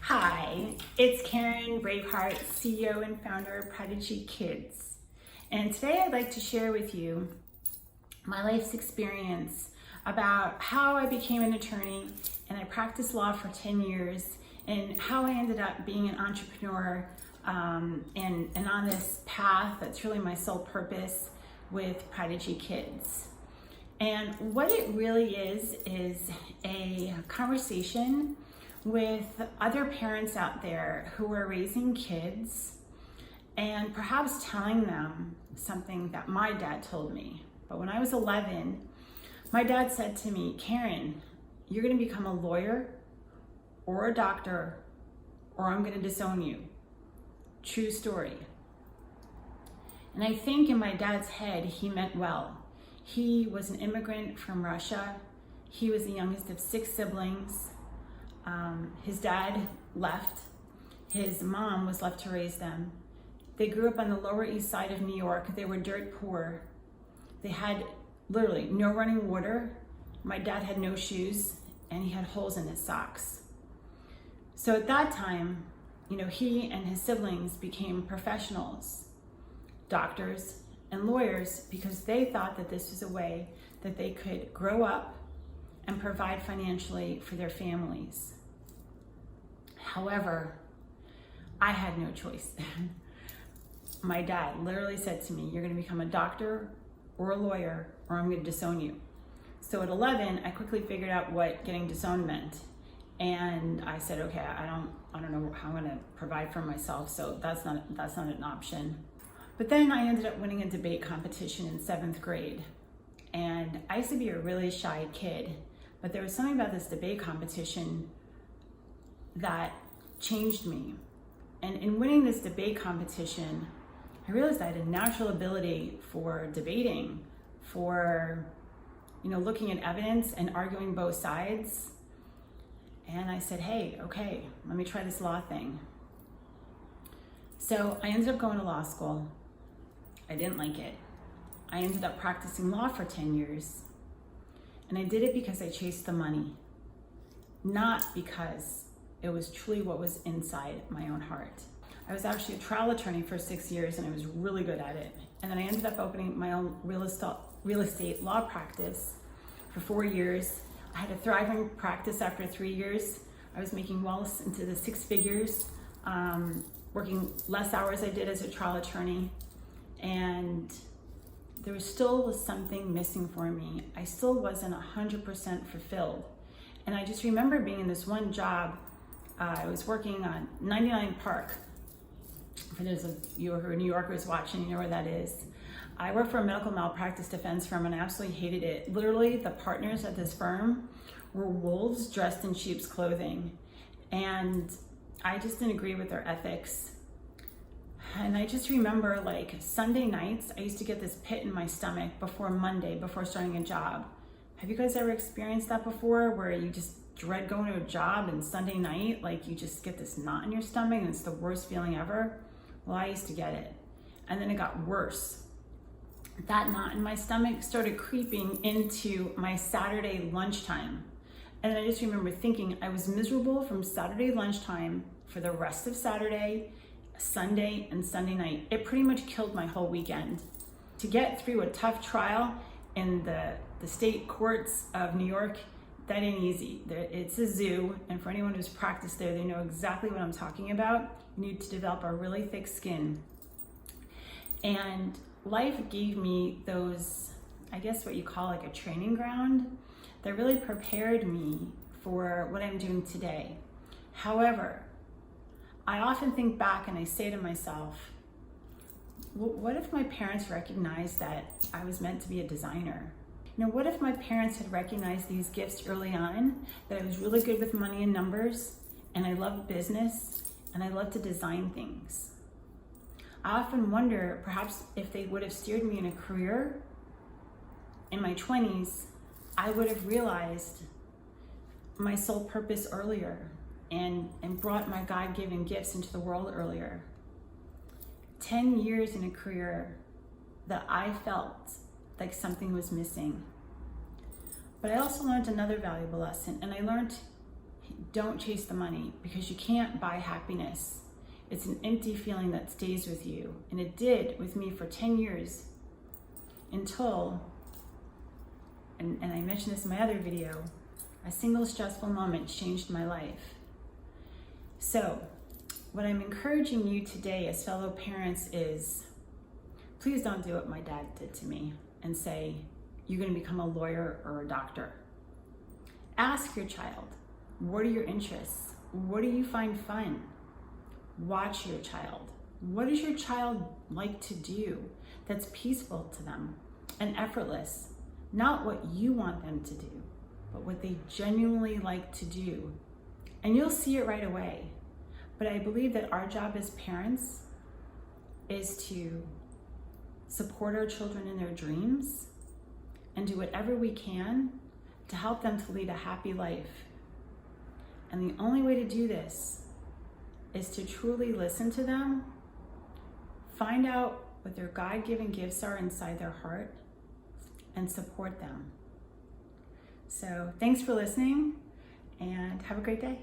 Hi, it's Karen, Braveheart, CEO and founder of Prodigy Kids. And today I'd like to share with you my life's experience about how I became an attorney and I practiced law for 10 years and how I ended up being an entrepreneur and on this path that's really my sole purpose with Prodigy Kids. And what it really is a conversation with other parents out there who are raising kids and perhaps telling them something that my dad told me. But when I was 11, my dad said to me, Karen, you're going to become a lawyer or a doctor or I'm going to disown you. True story. And I think in my dad's head, he meant well. He was an immigrant from Russia. He was the youngest of 6 siblings. His dad left. His mom was left to raise them. They grew up on the Lower East Side of New York. They were dirt poor. They had literally no running water. My dad had no shoes and he had holes in his socks. So at that time, he and his siblings became professionals, doctors and lawyers, because they thought that this was a way that they could grow up and provide financially for their families. However, I had no choice. My dad literally said to me, you're going to become a doctor or a lawyer or I'm going to disown you. So at 11, I quickly figured out what getting disowned meant. And I said, okay, I don't know how I'm going to provide for myself, so that's not an option. But then I ended up winning a debate competition in 7th grade. And I used to be a really shy kid, but there was something about this debate competition that changed me. And in winning this debate competition, I realized I had a natural ability for debating, for looking at evidence and arguing both sides. And I said, hey, okay, let me try this law thing. So I ended up going to law school. I didn't like it. I ended up practicing law for 10 years. And I did it because I chased the money, not because it was truly what was inside my own heart. I was actually a trial attorney for 6 years and I was really good at it. And then I ended up opening my own real estate law practice for 4 years. I had a thriving practice after 3 years. I was making well into the 6 figures, working less hours I did as a trial attorney. And there was still something missing for me. I still wasn't 100% fulfilled. And I just remember being in this one job. I was working on 99 Park. For those of you who are New Yorkers watching, you know where that is. I worked for a medical malpractice defense firm and I absolutely hated it. Literally, the partners at this firm were wolves dressed in sheep's clothing. And I just didn't agree with their ethics. And I just remember Sunday nights, I used to get this pit in my stomach before Monday, before starting a job. Have you guys ever experienced that before, where you just dread going to a job and Sunday night, you just get this knot in your stomach and it's the worst feeling ever? Well, I used to get it. And then it got worse. That knot in my stomach started creeping into my Saturday lunchtime. And I just remember thinking I was miserable from Saturday lunchtime for the rest of Saturday, Sunday, and Sunday night. It pretty much killed my whole weekend. To get through a tough trial in the state courts of New York, that ain't easy. It's a zoo, and for anyone who's practiced there, they know exactly what I'm talking about. You need to develop a really thick skin. And life gave me those, I guess what you call a training ground that really prepared me for what I'm doing today. However, I often think back and I say to myself, what if my parents recognized that I was meant to be a designer? What if my parents had recognized these gifts early on, that I was really good with money and numbers, and I loved business, and I loved to design things? I often wonder, perhaps if they would have steered me in a career in my 20s, I would have realized my sole purpose earlier and brought my God-given gifts into the world earlier. 10 years in a career that I felt like something was missing. But I also learned another valuable lesson, and I learned don't chase the money, because you can't buy happiness. It's an empty feeling that stays with you. And it did with me for 10 years until, and I mentioned this in my other video, a single stressful moment changed my life. So what I'm encouraging you today as fellow parents is, please don't do what my dad did to me and say, you're going to become a lawyer or a doctor. Ask your child, what are your interests? What do you find fun? Watch your child. What does your child like to do that's peaceful to them and effortless? Not what you want them to do, but what they genuinely like to do. And you'll see it right away. But I believe that our job as parents is to support our children in their dreams and do whatever we can to help them to lead a happy life. And the only way to do this is to truly listen to them, find out what their God-given gifts are inside their heart, and support them. So thanks for listening, and have a great day.